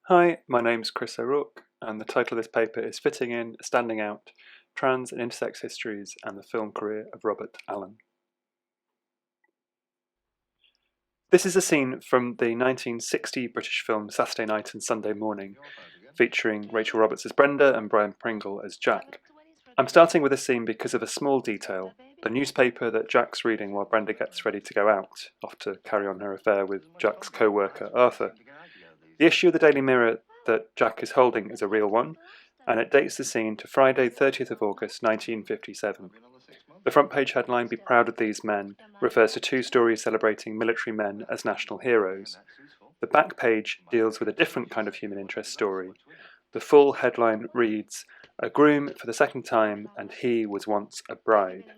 Hi, my name's Chris O'Rourke, and the title of this paper is Fitting In, Standing Out, Trans and Intersex Histories and the Film Career of Robert Allen. This is a scene from the 1960 British film Saturday Night and Sunday Morning, featuring Rachel Roberts as Brenda and Brian Pringle as Jack. I'm starting with this scene because of a small detail, the newspaper that Jack's reading while Brenda gets ready to go out, off to carry on her affair with Jack's co-worker Arthur. The issue of the Daily Mirror that Jack is holding is a real one, and it dates the scene to Friday 30th of August 1957. The front page headline, "Be Proud of These Men," refers to two stories celebrating military men as national heroes. The back page deals with a different kind of human interest story. The full headline reads, "A groom for the second time, and he was once a bride."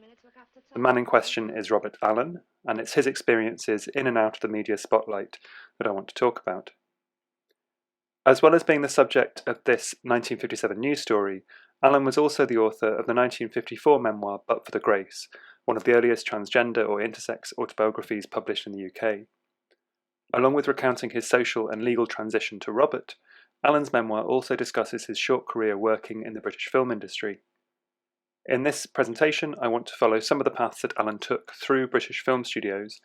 The man in question is Robert Allen, and it's his experiences in and out of the media spotlight that I want to talk about. As well as being the subject of this 1957 news story, Allen was also the author of the 1954 memoir But for the Grace, one of the earliest transgender or intersex autobiographies published in the UK. Along with recounting his social and legal transition to Robert, Allen's memoir also discusses his short career working in the British film industry. In this presentation, I want to follow some of the paths that Allen took through British film studios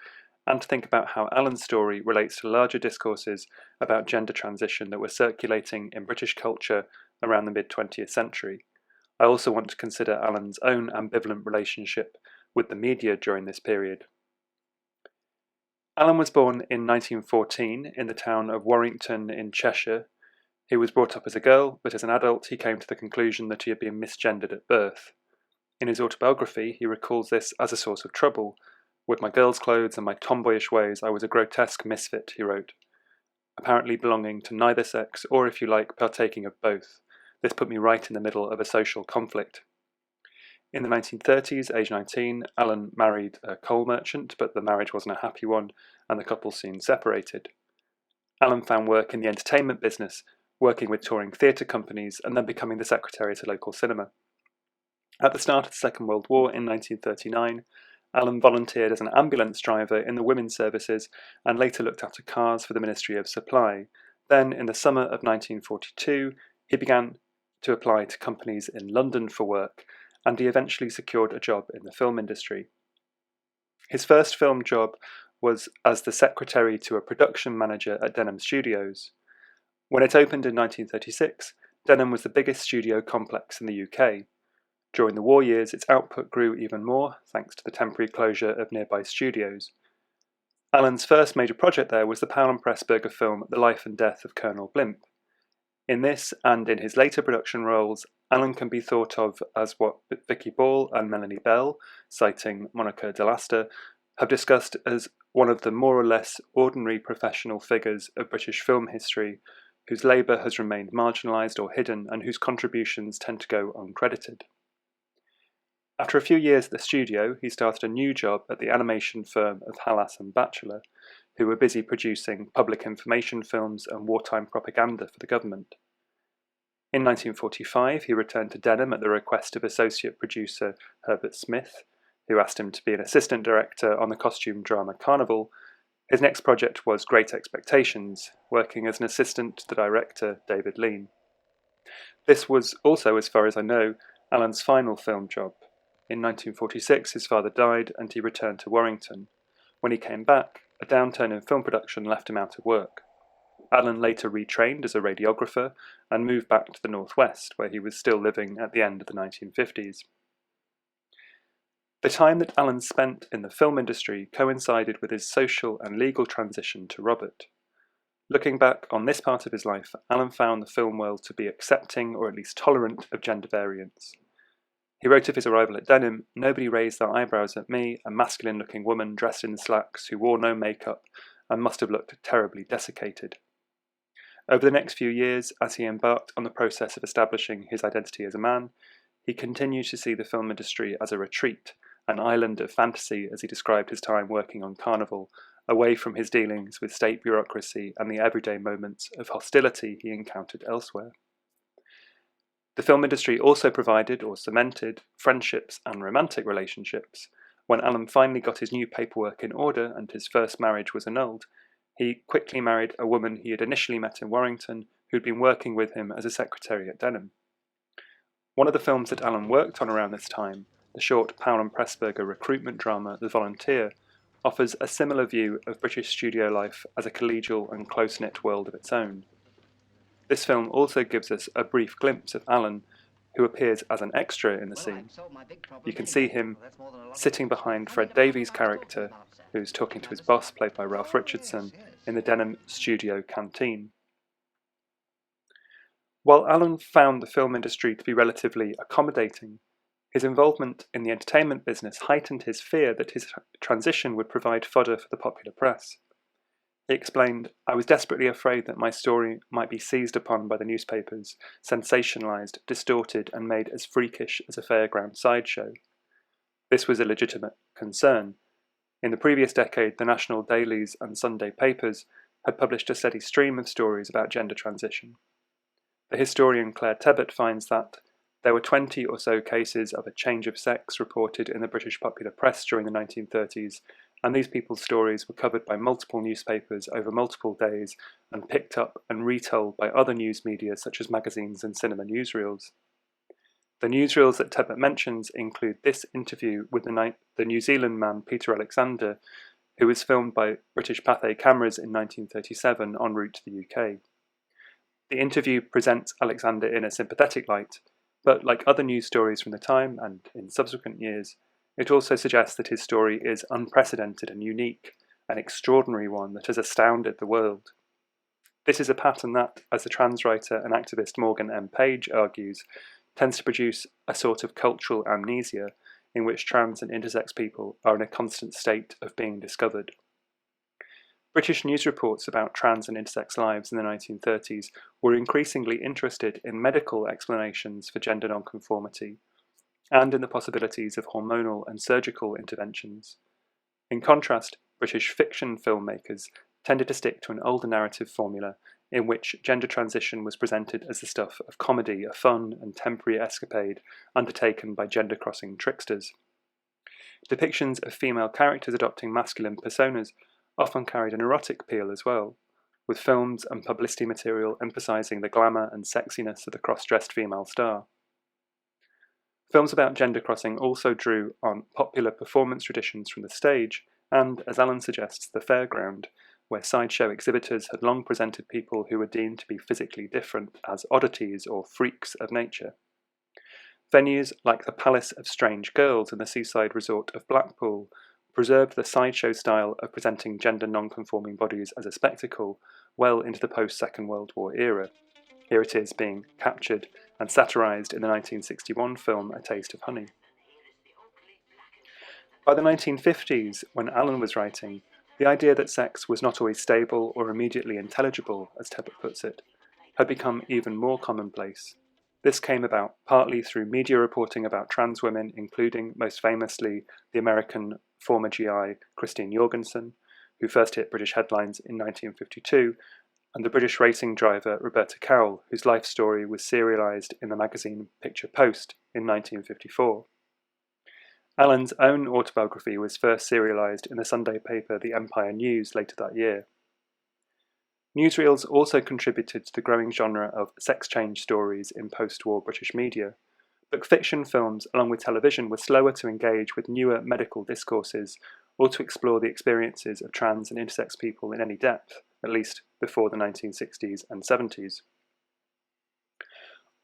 and to think about how Allen's story relates to larger discourses about gender transition that were circulating in British culture around the mid-20th century. I also want to consider Allen's own ambivalent relationship with the media during this period. Allen was born in 1914 in the town of Warrington in Cheshire. He was brought up as a girl, but as an adult he came to the conclusion that he had been misgendered at birth. In his autobiography, he recalls this as a source of trouble. "With my girl's clothes and my tomboyish ways, I was a grotesque misfit," he wrote, apparently belonging to neither sex, or if you like, partaking of both. This put me right in the middle of a social conflict. In the 1930s, age 19, Allen married a coal merchant, but the marriage wasn't a happy one, and the couple soon separated. Allen found work in the entertainment business, working with touring theatre companies, and then becoming the secretary at a local cinema. At the start of the Second World War in 1939, Allen volunteered as an ambulance driver in the women's services and later looked after cars for the Ministry of Supply. Then, in the summer of 1942, he began to apply to companies in London for work, and he eventually secured a job in the film industry. His first film job was as the secretary to a production manager at Denham Studios. When it opened in 1936, Denham was the biggest studio complex in the UK. During the war years, its output grew even more, thanks to the temporary closure of nearby studios. Allen's first major project there was the Powell and Pressburger film The Life and Death of Colonel Blimp. In this, and in his later production roles, Allen can be thought of as what Vicky Ball and Melanie Bell, citing Monica Delasta, have discussed as one of the more or less ordinary professional figures of British film history, whose labour has remained marginalised or hidden and whose contributions tend to go uncredited. After a few years at the studio, he started a new job at the animation firm of Halas and Batchelor, who were busy producing public information films and wartime propaganda for the government. In 1945, he returned to Denham at the request of associate producer Herbert Smith, who asked him to be an assistant director on the costume drama Carnival. His next project was Great Expectations, working as an assistant to the director David Lean. This was also, as far as I know, Allen's final film job. In 1946, his father died and he returned to Warrington. When he came back, a downturn in film production left him out of work. Allen later retrained as a radiographer and moved back to the northwest, where he was still living at the end of the 1950s. The time that Allen spent in the film industry coincided with his social and legal transition to Robert. Looking back on this part of his life, Allen found the film world to be accepting or at least tolerant of gender variance. He wrote of his arrival at Denham, "Nobody raised their eyebrows at me, a masculine-looking woman dressed in slacks who wore no makeup and must have looked terribly desiccated." Over the next few years, as he embarked on the process of establishing his identity as a man, he continued to see the film industry as a retreat, an island of fantasy as he described his time working on Carnival, away from his dealings with state bureaucracy and the everyday moments of hostility he encountered elsewhere. The film industry also provided or cemented friendships and romantic relationships. When Allen finally got his new paperwork in order and his first marriage was annulled, he quickly married a woman he had initially met in Warrington, who'd been working with him as a secretary at Denham. One of the films that Alan worked on around this time, the short Powell and Pressburger recruitment drama The Volunteer, offers a similar view of British studio life as a collegial and close-knit world of its own. This film also gives us a brief glimpse of Alan, who appears as an extra in the scene. You can see him sitting behind Fred Davies' character, who's talking to his boss, played by Ralph Richardson, in the Denham studio canteen. While Alan found the film industry to be relatively accommodating, his involvement in the entertainment business heightened his fear that his transition would provide fodder for the popular press. He explained, "I was desperately afraid that my story might be seized upon by the newspapers, sensationalised, distorted, and made as freakish as a fairground sideshow." This was a legitimate concern. In the previous decade, the national dailies and Sunday papers had published a steady stream of stories about gender transition. The historian Claire Tebbett finds that there were 20 or so cases of a change of sex reported in the British popular press during the 1930s, and these people's stories were covered by multiple newspapers over multiple days and picked up and retold by other news media such as magazines and cinema newsreels. The newsreels that Tebbett mentions include this interview with the New Zealand man Peter Alexander, who was filmed by British Pathé cameras in 1937 en route to the UK. The interview presents Alexander in a sympathetic light, but like other news stories from the time and in subsequent years, it also suggests that his story is unprecedented and unique, an extraordinary one that has astounded the world. This is a pattern that, as the trans writer and activist Morgan M. Page argues, tends to produce a sort of cultural amnesia in which trans and intersex people are in a constant state of being discovered. British news reports about trans and intersex lives in the 1930s were increasingly interested in medical explanations for gender nonconformity and in the possibilities of hormonal and surgical interventions. In contrast, British fiction filmmakers tended to stick to an older narrative formula in which gender transition was presented as the stuff of comedy, a fun and temporary escapade undertaken by gender-crossing tricksters. Depictions of female characters adopting masculine personas often carried an erotic appeal as well, with films and publicity material emphasising the glamour and sexiness of the cross-dressed female star. Films about gender crossing also drew on popular performance traditions from the stage and, as Alan suggests, the fairground, where sideshow exhibitors had long presented people who were deemed to be physically different as oddities or freaks of nature. Venues like the Palace of Strange Girls in the seaside resort of Blackpool preserved the sideshow style of presenting gender non-conforming bodies as a spectacle well into the post-Second World War era. Here it is being captured and satirised in the 1961 film A Taste of Honey. By the 1950s, when Alan was writing, the idea that sex was not always stable or immediately intelligible, as Tebbett puts it, had become even more commonplace. This came about partly through media reporting about trans women, including, most famously, the American former GI Christine Jorgensen, who first hit British headlines in 1952, and the British racing driver Roberta Cowell, whose life story was serialised in the magazine Picture Post in 1954. Alan's own autobiography was first serialised in the Sunday paper The Empire News later that year. Newsreels also contributed to the growing genre of sex change stories in post-war British media, but fiction films, along with television, were slower to engage with newer medical discourses or to explore the experiences of trans and intersex people in any depth, at least before the 1960s and 70s.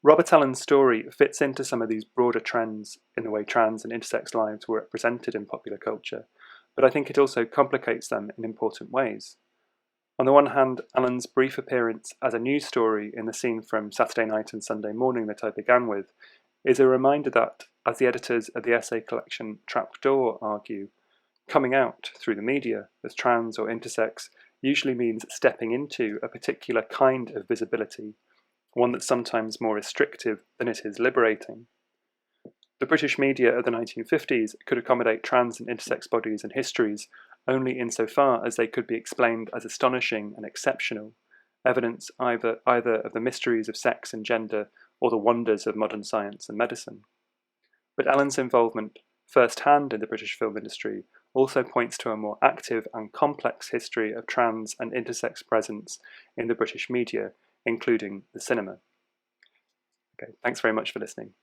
Robert Allen's story fits into some of these broader trends in the way trans and intersex lives were represented in popular culture, but I think it also complicates them in important ways. On the one hand, Allen's brief appearance as a news story in the scene from Saturday Night and Sunday Morning that I began with is a reminder that, as the editors of the essay collection Trapdoor argue, coming out through the media as trans or intersex usually means stepping into a particular kind of visibility, one that's sometimes more restrictive than it is liberating. The British media of the 1950s could accommodate trans and intersex bodies and histories only insofar as they could be explained as astonishing and exceptional, evidence either of the mysteries of sex and gender or the wonders of modern science and medicine. But Allen's involvement first-hand in the British film industry also points to a more active and complex history of trans and intersex presence in the British media, including the cinema. Okay, thanks very much for listening.